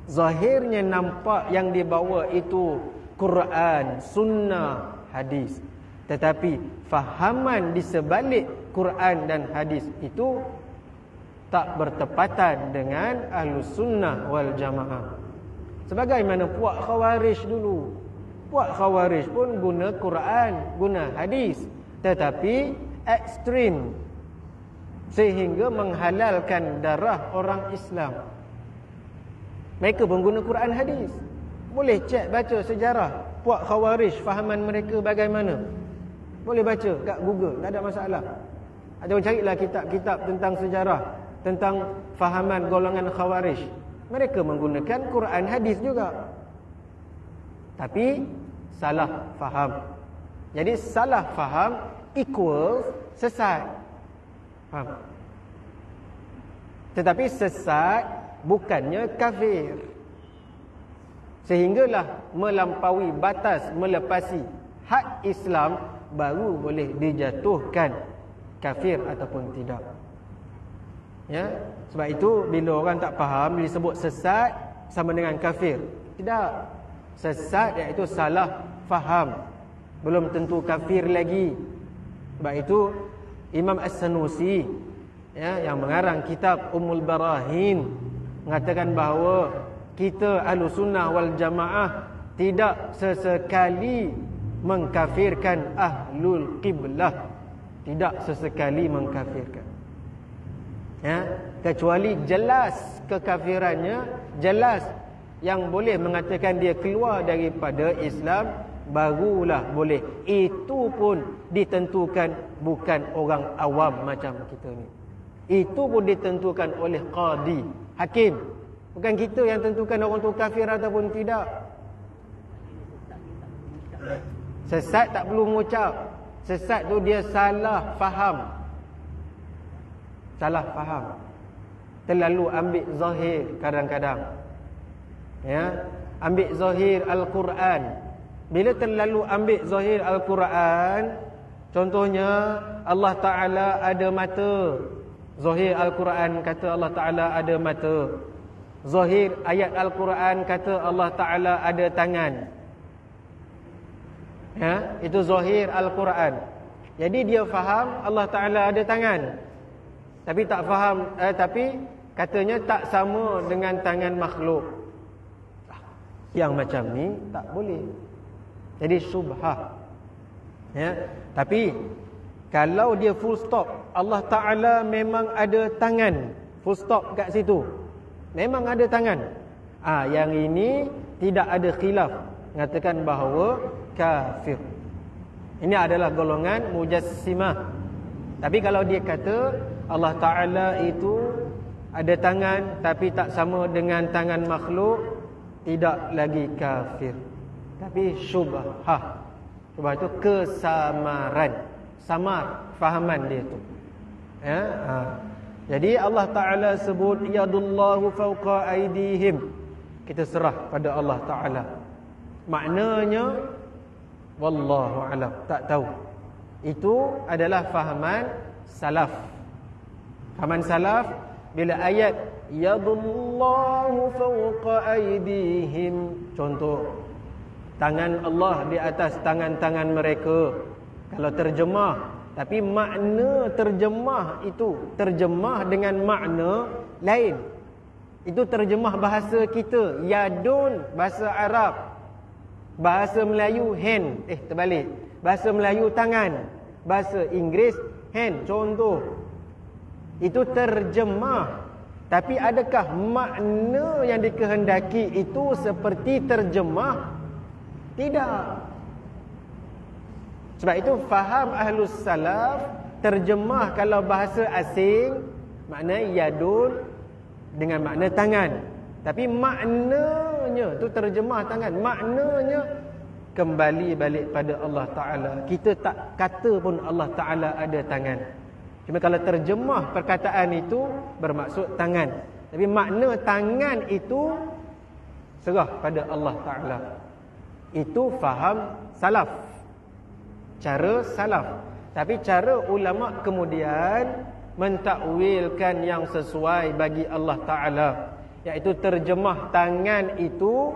Zahirnya nampak yang dibawa itu Quran, sunnah, hadis. Tetapi fahaman di sebalik Quran dan hadis itu tak bertepatan dengan Ahlus Sunnah wal Jamaah. Sebagaimana puak Khawarij dulu. Puak Khawarij pun guna Quran, guna hadis, tetapi ekstrim sehingga menghalalkan darah orang Islam. Mereka pun guna Quran hadis. Boleh cek baca sejarah puak Khawarij, fahaman mereka bagaimana. Boleh baca kat Google, tak ada masalah. Atau carilah kitab-kitab tentang sejarah, tentang fahaman golongan Khawarij. Mereka menggunakan Quran hadis juga, tapi salah faham. Jadi salah faham equals sesat. Faham? Tetapi sesat bukannya kafir. Sehinggalah melampaui batas, melepasi had Islam, baru boleh dijatuhkan kafir ataupun tidak. Ya, sebab itu bila orang tak faham disebut sesat sama dengan kafir. Tidak. Sesat iaitu salah faham, belum tentu kafir lagi. Sebab itu Imam As-Sanusi, ya, yang mengarang kitab Ummul Barahin, mengatakan bahawa kita Ahlussunnah wal Jamaah tidak sesekali mengkafirkan Ahlul Qiblah. Tidak sesekali mengkafirkan, ya, kecuali jelas kekafirannya, jelas yang boleh mengatakan dia keluar daripada Islam, barulah boleh. Itu pun ditentukan bukan orang awam macam kita ni. Itu pun ditentukan oleh qadi, hakim. Bukan kita yang tentukan orang tu kafir ataupun tidak. Sesat tak perlu mengucap. Sesat tu dia salah faham. Salah faham. Terlalu ambil zahir kadang-kadang. Ya, ambil zahir Al-Quran. Bila terlalu ambil zahir Al-Quran, contohnya Allah Ta'ala ada mata. Zahir Al-Quran kata Allah Ta'ala ada mata. Zahir ayat Al-Quran kata Allah Ta'ala ada tangan. Ya, itu zahir Al-Quran. Jadi dia faham Allah Ta'ala ada tangan, tapi tak faham, tapi katanya tak sama dengan tangan makhluk. Yang macam ni tak boleh. Jadi syubhah. Ya, tapi kalau dia full stop, Allah Ta'ala memang ada tangan, full stop kat situ, memang ada tangan, yang ini tidak ada khilaf, mengatakan bahawa kafir. Ini adalah golongan mujassimah. Tapi kalau dia kata Allah Ta'ala itu ada tangan tapi tak sama dengan tangan makhluk, tidak lagi kafir, tapi syubhah. Syubhah itu kesamaran, samar fahaman dia tu. Ya, Jadi Allah Ta'ala sebut yadullahu fawqa aydihim. Kita serah pada Allah Ta'ala. Maknanya wallahu alam, tak tahu. Itu adalah fahaman salaf. Fahaman salaf bila ayat yadullahu fawqa aydihim, contoh tangan Allah di atas tangan-tangan mereka. Kalau terjemah, tapi makna terjemah itu terjemah dengan makna lain. Itu terjemah bahasa kita, yadun bahasa Arab, bahasa Melayu hand, terbalik. Bahasa Melayu tangan, bahasa Inggeris hand. Contoh, Itu terjemah. Tapi adakah makna yang dikehendaki itu seperti terjemah? Tidak. Sebab itu faham ahlus salaf, terjemah kalau bahasa asing makna yadun dengan makna tangan. Tapi maknanya tu terjemah tangan. Maknanya kembali balik pada Allah Ta'ala. Kita tak kata pun Allah Ta'ala ada tangan. Cuma kalau terjemah perkataan itu bermaksud tangan. Tapi makna tangan itu serah pada Allah Ta'ala. Itu faham salaf. Cara salaf. Tapi cara ulama kemudian mentakwilkan yang sesuai bagi Allah Ta'ala, iaitu terjemah tangan itu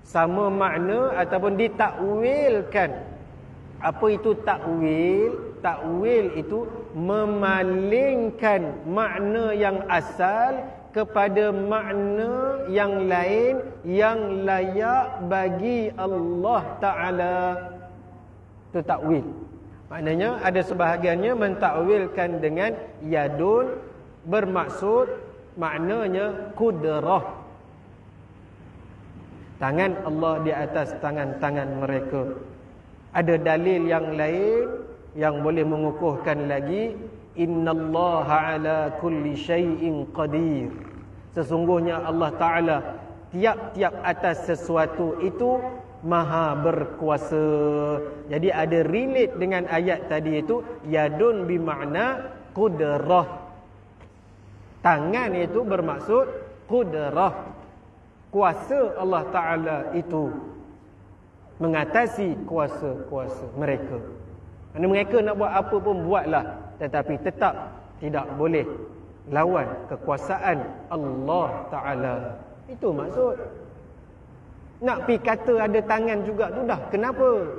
sama makna ataupun ditakwilkan. Apa itu takwil? Takwil itu memalingkan makna yang asal kepada makna yang lain yang layak bagi Allah Ta'ala. Itu takwil. Maknanya ada sebahagiannya mentakwilkan dengan yadun, bermaksud maknanya kudrah. Tangan Allah di atas tangan-tangan mereka. Ada dalil yang lain yang boleh mengukuhkan lagi, innallaha ala kulli syai'in qadir. Sesungguhnya Allah Ta'ala tiap-tiap atas sesuatu itu maha berkuasa. Jadi ada relate dengan ayat tadi itu, yadun bimakna qudrah. Tangan itu bermaksud qudrah. Kuasa Allah Ta'ala itu mengatasi kuasa-kuasa mereka. Kerana mereka nak buat apa pun buatlah, tetapi tetap tidak boleh lawan kekuasaan Allah Ta'ala. Itu maksud. Nak pi kata ada tangan juga tu dah. Kenapa?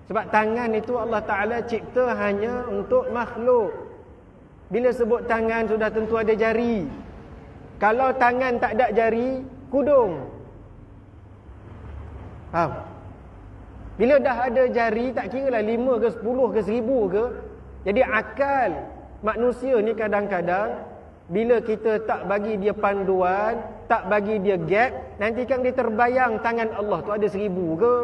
Sebab tangan itu Allah Ta'ala cipta hanya untuk makhluk. Bila sebut tangan sudah tentu ada jari. Kalau tangan tak ada jari, kudung. Faham? Bila dah ada jari, tak kira lah 5 ke 10 ke 1000 ke. Jadi akal manusia ni kadang-kadang bila kita tak bagi dia panduan, tak bagi dia gap, nanti kan dia terbayang tangan Allah tu ada 1000 ke,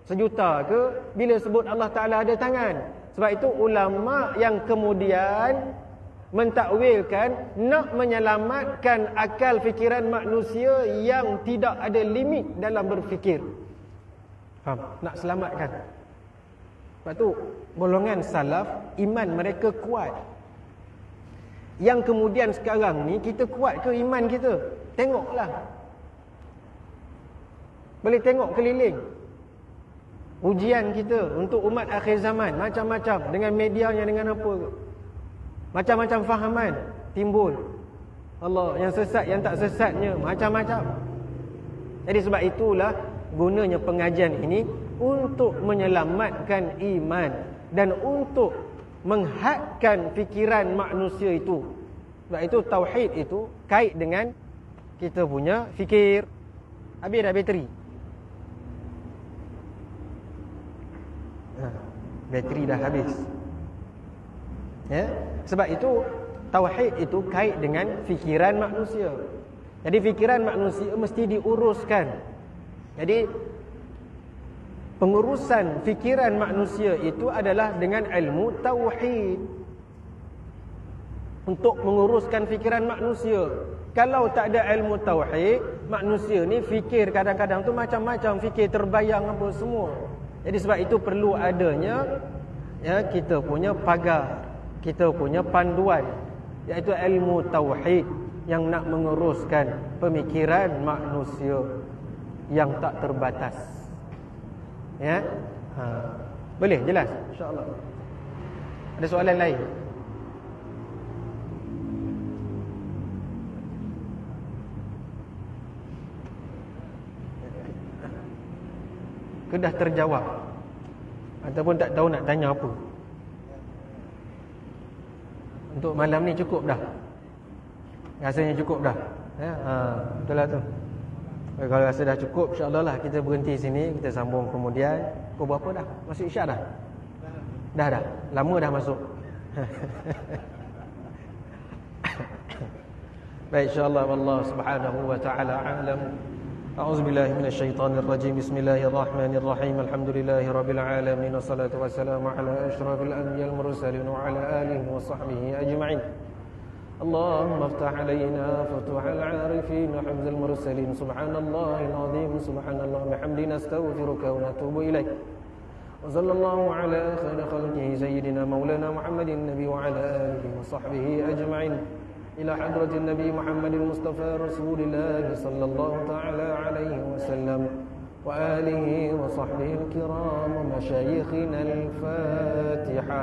1,000,000 ke, bila sebut Allah Ta'ala ada tangan. Sebab itu ulama yang kemudian mentakwilkan, nak menyelamatkan akal fikiran manusia yang tidak ada limit dalam berfikir. Faham? Nak selamatkan. Sebab tu golongan salaf, iman mereka kuat. Yang kemudian sekarang ni kita kuat ke iman kita? Tengoklah. Boleh tengok keliling. Ujian kita untuk umat akhir zaman macam-macam, dengan medianya, dengan apa ke. Macam-macam fahaman timbul. Allah, yang sesat, yang tak sesatnya, macam-macam. Jadi sebab itulah gunanya pengajian ini untuk menyelamatkan iman dan untuk menghadkan fikiran manusia itu. Sebab itu tauhid itu kait dengan kita punya fikir. Habis dah bateri. Bateri dah habis. Ya, sebab itu tauhid itu kait dengan fikiran manusia. Jadi fikiran manusia mesti diuruskan. Jadi pengurusan fikiran manusia itu adalah dengan ilmu tauhid. Untuk menguruskan fikiran manusia. Kalau tak ada ilmu tauhid, manusia ni fikir kadang-kadang tu macam-macam, fikir terbayang apa semua. Jadi sebab itu perlu adanya ya kita punya pagar, kita punya panduan, iaitu ilmu tauhid yang nak menguruskan pemikiran manusia yang tak terbatas. Ya. Boleh jelas insya-Allah. Ada soalan lain? Ke dah terjawab ataupun tak tahu nak tanya apa? Untuk malam ni cukup dah. Rasanya cukup dah. Ya, betul lah tu. Kalau rasa dah cukup, insya-Allah lah kita berhenti sini, kita sambung kemudian. Pukul berapa dah? Masuk isyak dah? Dah. Lama dah masuk. Baik, insyaAllah Allah subhanahu wa ta'ala a'lam. A'udzubillahi minasyaitanirrajim. Bismillahirrahmanirrahim. Alhamdulillahi rabbil alamin. Wassalatu wassalamu ala asyrafil anbiya'il mursalin wa ala alihi wa sahbihi ajma'in. Allahumma aftah alaina futuhal 'arifin wa hifdzal mursalin. Subhanallahil azim. Subhanallah bihamdi nastaghfiruka wa natubu ilaik. Wa sallallahu ala khayri khalqihi sayyidina maulana Muhammadin nabi wa ala alihi wa sahbihi ajma'in. إلى حضرة النبي محمد المصطفى رسول الله صلى الله تعالى عليه وسلم وآله وصحبه الكرام ومشايخنا الفاتحة.